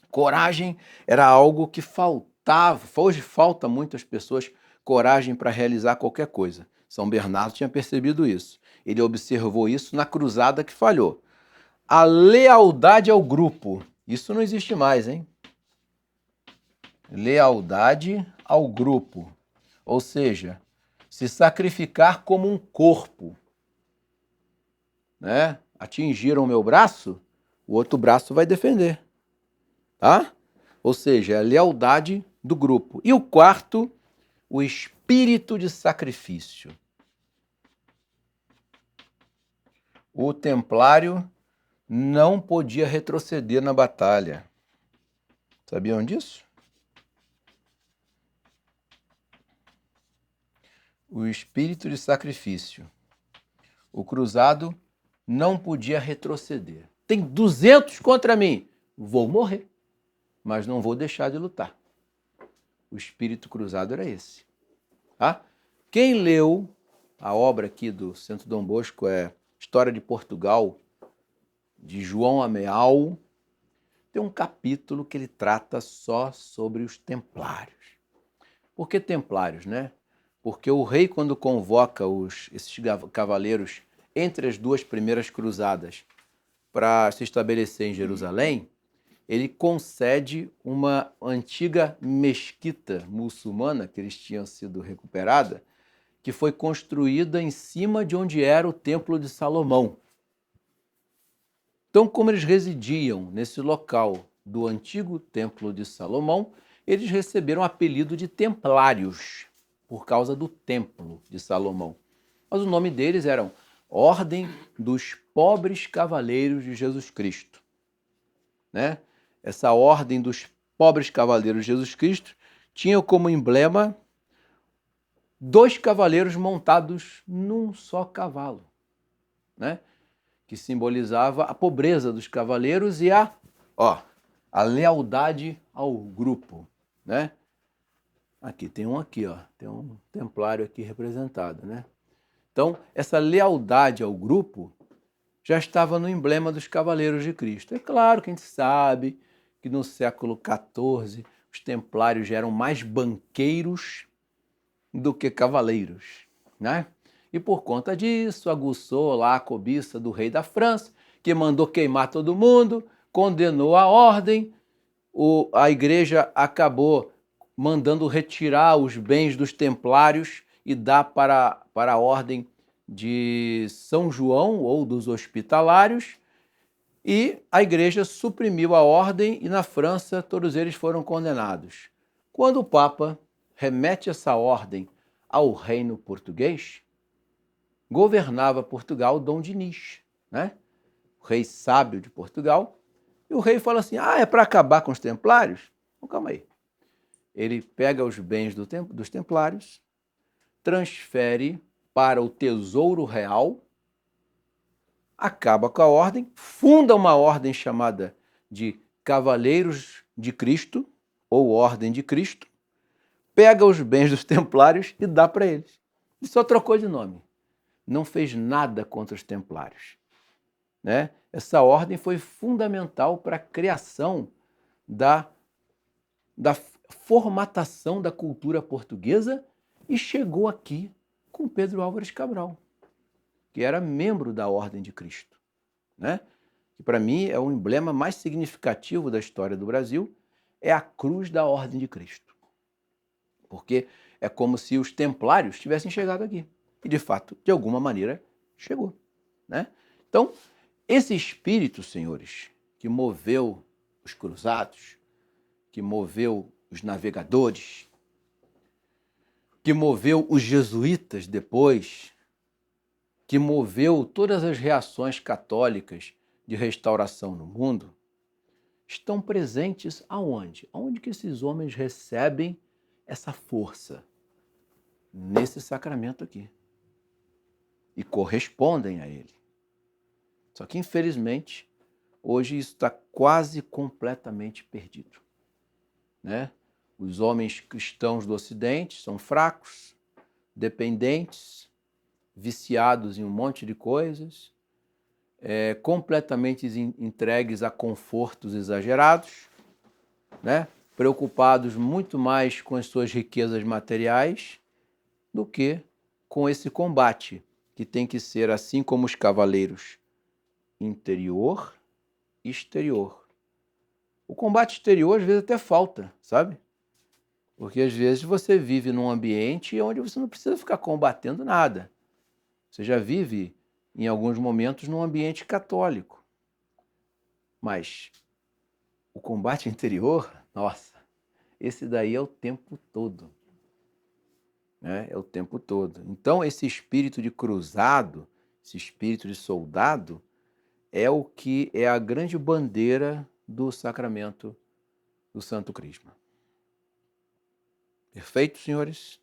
A: Coragem era algo que faltava, hoje falta muitas pessoas coragem para realizar qualquer coisa. São Bernardo tinha percebido isso. Ele observou isso na cruzada que falhou. A lealdade ao grupo. Isso não existe mais, hein? Lealdade ao grupo. Ou seja, se sacrificar como um corpo, né? Atingiram o meu braço, o outro braço vai defender, tá? Ou seja, a lealdade do grupo. E o quarto, o espírito de sacrifício. O templário não podia retroceder na batalha. Sabiam disso? O espírito de sacrifício. O cruzado não podia retroceder. Tem 200 contra mim. Vou morrer, mas não vou deixar de lutar. O espírito cruzado era esse. Tá? Quem leu a obra aqui do Centro Dom Bosco é História de Portugal, de João Ameal, tem um capítulo que ele trata só sobre os templários. Por que templários, né? Porque o rei, quando convoca esses cavaleiros entre as duas primeiras cruzadas para se estabelecer em Jerusalém, ele concede uma antiga mesquita muçulmana, que eles tinham sido recuperada, que foi construída em cima de onde era o Templo de Salomão. Então, como eles residiam nesse local do antigo Templo de Salomão, eles receberam o apelido de Templários, por causa do Templo de Salomão. Mas o nome deles era Ordem dos Pobres Cavaleiros de Jesus Cristo. Né? Essa Ordem dos Pobres Cavaleiros de Jesus Cristo tinha como emblema 2 cavaleiros montados num só cavalo, né? Que simbolizava a pobreza dos cavaleiros e a lealdade ao grupo, né? Aqui, tem um aqui, ó, tem um templário aqui representado, né? Então, essa lealdade ao grupo já estava no emblema dos Cavaleiros de Cristo. É claro que a gente sabe que no século XIV os templários já eram mais banqueiros do que cavaleiros, né? E por conta disso, aguçou lá a cobiça do rei da França, que mandou queimar todo mundo, condenou a ordem, a igreja acabou mandando retirar os bens dos templários e dar para a ordem de São João ou dos hospitalários, e a igreja suprimiu a ordem e na França todos eles foram condenados. Quando o Papa remete essa ordem ao reino português, governava Portugal Dom Dinis, né? O rei sábio de Portugal, e o rei fala assim, é para acabar com os templários? Então, calma aí. Ele pega os bens dos templários, transfere para o Tesouro Real, acaba com a ordem, funda uma ordem chamada de Cavaleiros de Cristo, ou Ordem de Cristo, pega os bens dos templários e dá para eles. E só trocou de nome. Não fez nada contra os templários, né? Essa ordem foi fundamental para a criação da formatação da cultura portuguesa e chegou aqui com Pedro Álvares Cabral, que era membro da Ordem de Cristo, né? Que para mim é o emblema mais significativo da história do Brasil, é a cruz da Ordem de Cristo. Porque é como se os templários tivessem chegado aqui. E, de fato, de alguma maneira, chegou, né? Então, esse espírito, senhores, que moveu os cruzados, que moveu os navegadores, que moveu os jesuítas depois, que moveu todas as reações católicas de restauração no mundo, estão presentes aonde? Aonde que esses homens recebem essa força? Nesse sacramento aqui. E correspondem a ele. Só que, infelizmente, hoje isso está quase completamente perdido, né? Os homens cristãos do Ocidente são fracos, dependentes, viciados em um monte de coisas, completamente entregues a confortos exagerados, né? Preocupados muito mais com as suas riquezas materiais do que com esse combate, que tem que ser, assim como os cavaleiros, interior e exterior. O combate exterior, às vezes, até falta, sabe? Porque, às vezes, você vive num ambiente onde você não precisa ficar combatendo nada. Você já vive, em alguns momentos, num ambiente católico. Mas o combate interior, nossa, esse daí é o tempo todo. Né? É o tempo todo. Então, esse espírito de cruzado, esse espírito de soldado, é o que é a grande bandeira do sacramento do Santo Crisma. Perfeito, senhores?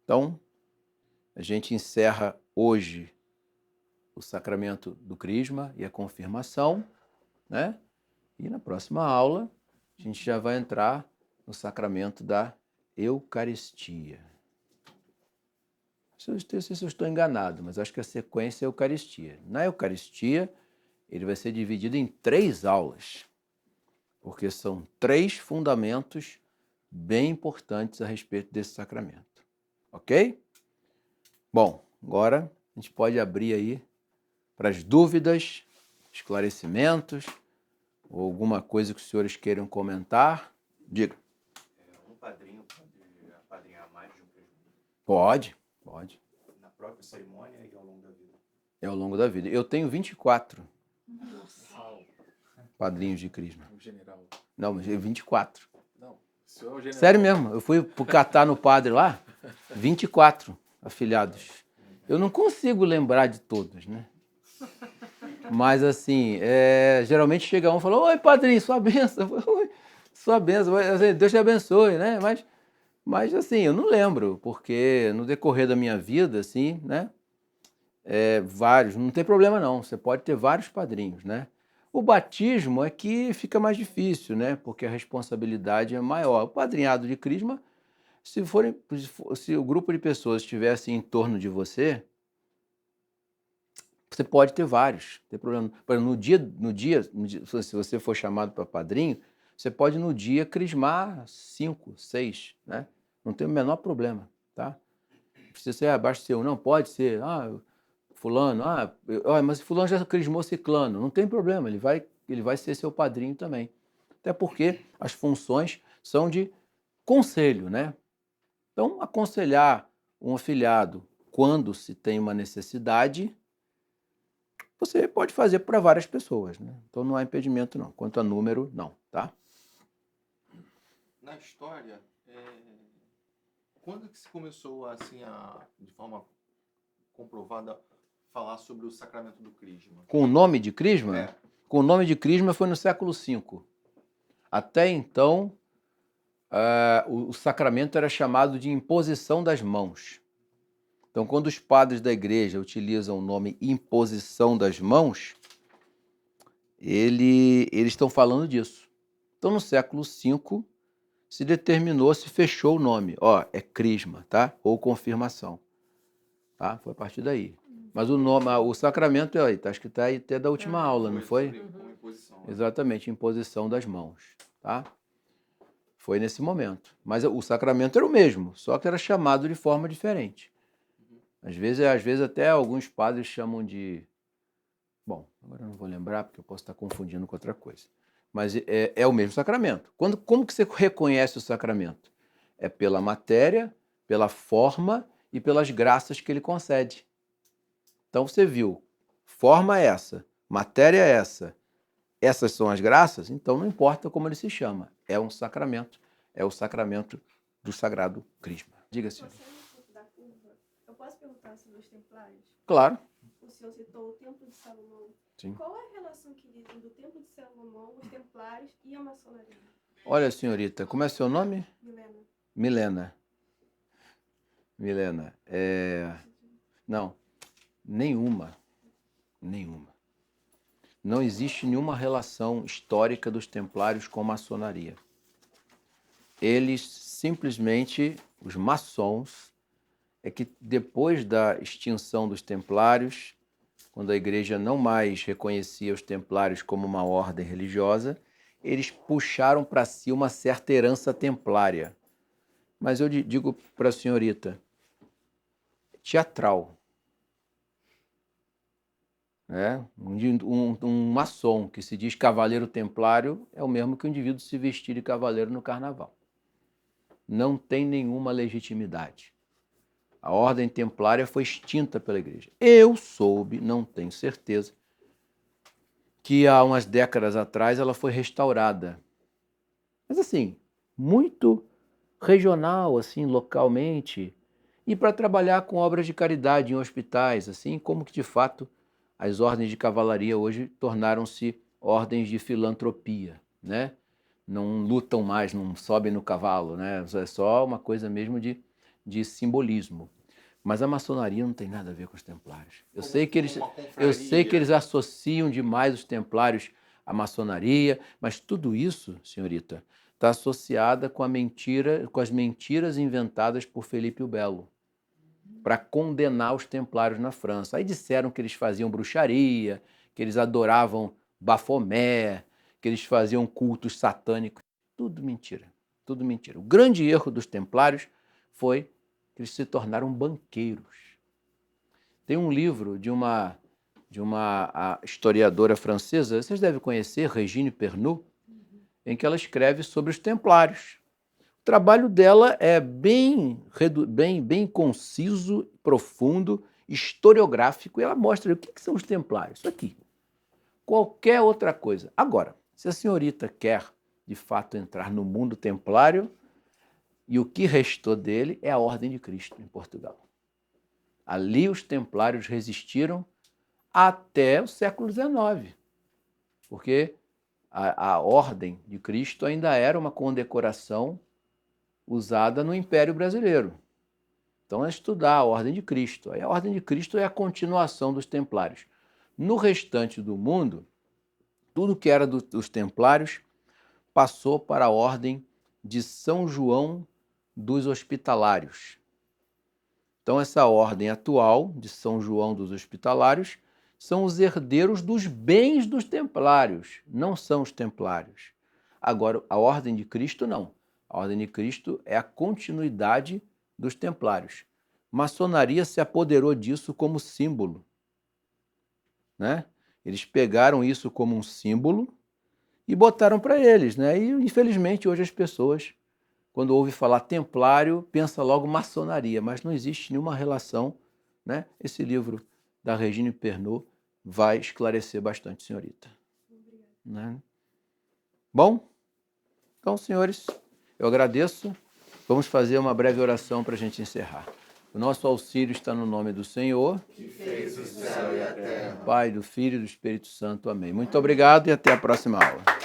A: Então, a gente encerra hoje o sacramento do Crisma e a confirmação, né? E na próxima aula, a gente já vai entrar no sacramento da Eucaristia. Não sei se eu estou enganado, mas acho que a sequência é a Eucaristia. Na Eucaristia, ele vai ser dividido em 3 aulas, porque são 3 fundamentos bem importantes a respeito desse sacramento. Ok? Bom, agora a gente pode abrir aí para as dúvidas, esclarecimentos, ou alguma coisa que os senhores queiram comentar. Diga.
B: Um padrinho pode apadrinhar mais de um prejuízo?
A: Pode.
B: Na própria cerimônia e ao longo da vida?
A: É ao longo da vida. Eu tenho 24. padrinhos de crisma.
C: O general.
A: Não, mas 24.
C: Não, o senhor é o general.
A: Sério mesmo, eu fui catar no padre lá, 24 afilhados. Eu não consigo lembrar de todos, né? Mas assim, geralmente chega um e fala, oi, padrinho, sua bênção. Oi, sua bênção, Deus te abençoe, né? Mas assim, eu não lembro, porque no decorrer da minha vida, assim, né? Vários, não tem problema não, você pode ter vários padrinhos, né? O batismo é que fica mais difícil, né? Porque a responsabilidade é maior. O padrinhado de crisma, se o grupo de pessoas estivesse em torno de você, você pode ter vários, não tem problema. Por exemplo, no dia, se você for chamado para padrinho, você pode no dia crismar 5, 6, né? Não tem o menor problema, tá? Não precisa ser abaixo de ser um, não pode ser, fulano, mas fulano já crismou ciclano, não tem problema, ele vai ser seu padrinho também. Até porque as funções são de conselho, né? Então, aconselhar um afilhado quando se tem uma necessidade, você pode fazer para várias pessoas, né? Então não há impedimento não. Quanto a número, não, tá?
C: Na história, quando que se começou assim de forma comprovada falar sobre o sacramento do crisma?
A: Com o nome de crisma? Com o nome de crisma foi no século V. Até então, o sacramento era chamado de imposição das mãos. Então, quando os padres da igreja utilizam o nome imposição das mãos, eles estão falando disso. Então, no século V, se fechou o nome. É crisma, tá? Ou confirmação. Tá? Foi a partir daí. Mas o sacramento tá escrito aí até da última aula, não foi?
C: Imposição.
A: Exatamente, imposição das mãos, tá? Foi nesse momento. Mas o sacramento era o mesmo, só que era chamado de forma diferente. Às vezes até alguns padres chamam de... Bom, agora eu não vou lembrar, porque eu posso estar confundindo com outra coisa. Mas é o mesmo sacramento. Como que você reconhece o sacramento? É pela matéria, pela forma e pelas graças que ele concede. Então você viu, forma é essa, matéria é essa, essas são as graças, então não importa como ele se chama, é um sacramento, é o sacramento do Sagrado Crisma. Diga, senhor.
D: Eu posso perguntar sobre os templários?
A: Claro.
D: O senhor citou o Templo de Salomão.
A: Sim.
D: Qual é a relação que dizem do Templo de Salomão, os templários e a maçonaria?
A: Olha, senhorita, como é seu nome?
D: Milena.
A: Milena. Não, nenhuma. Não existe nenhuma relação histórica dos templários com a maçonaria. Eles simplesmente, os maçons, é que depois da extinção dos templários, quando a igreja não mais reconhecia os templários como uma ordem religiosa, eles puxaram para si uma certa herança templária. Mas eu digo para a senhorita, teatral. Um maçom que se diz cavaleiro templário é o mesmo que um indivíduo se vestir de cavaleiro no carnaval. Não tem nenhuma legitimidade. A ordem templária foi extinta pela igreja. Eu soube, não tenho certeza, que há umas décadas atrás ela foi restaurada. Mas assim, muito regional, assim, localmente, e para trabalhar com obras de caridade em hospitais, assim, como que de fato as ordens de cavalaria hoje tornaram-se ordens de filantropia, né? Não lutam mais, não sobem no cavalo, né? É só uma coisa mesmo de simbolismo. Mas a maçonaria não tem nada a ver com os templários. Eu sei que eles associam demais os templários à maçonaria, mas tudo isso, senhorita, está associada com as mentiras inventadas por Felipe o Belo para condenar os templários na França. Aí disseram que eles faziam bruxaria, que eles adoravam Bafomé, que eles faziam cultos satânicos. Tudo mentira, tudo mentira. O grande erro dos templários foi que eles se tornaram banqueiros. Tem um livro de uma historiadora francesa, vocês devem conhecer, Regine Pernod, em que ela escreve sobre os templários. O trabalho dela é bem conciso, profundo, historiográfico, e ela mostra o que são os templários. Isso aqui. qualquer outra coisa. Agora, se a senhorita quer, de fato, entrar no mundo templário, e o que restou dele é a Ordem de Cristo em Portugal. Ali os templários resistiram até o século XIX, porque a Ordem de Cristo ainda era uma condecoração usada no Império Brasileiro. Então é estudar a Ordem de Cristo. Aí a Ordem de Cristo é a continuação dos templários. No restante do mundo, tudo que era dos templários passou para a Ordem de São João dos Hospitalários. Então essa ordem atual de São João dos Hospitalários são os herdeiros dos bens dos templários, não são os templários. Agora, a Ordem de Cristo não. A Ordem de Cristo é a continuidade dos templários. Maçonaria se apoderou disso como símbolo, né? Eles pegaram isso como um símbolo e botaram para eles, né? E, infelizmente, hoje as pessoas, quando ouvem falar templário, pensam logo maçonaria, mas não existe nenhuma relação, né? Esse livro da Regine Pernod vai esclarecer bastante, senhorita. Né? Bom, então, senhores, eu agradeço. Vamos fazer uma breve oração para a gente encerrar. O nosso auxílio está no nome do Senhor,
C: Que fez o céu e a terra.
A: do Pai, do Filho e do Espírito Santo. Amém. Muito obrigado e até a próxima aula.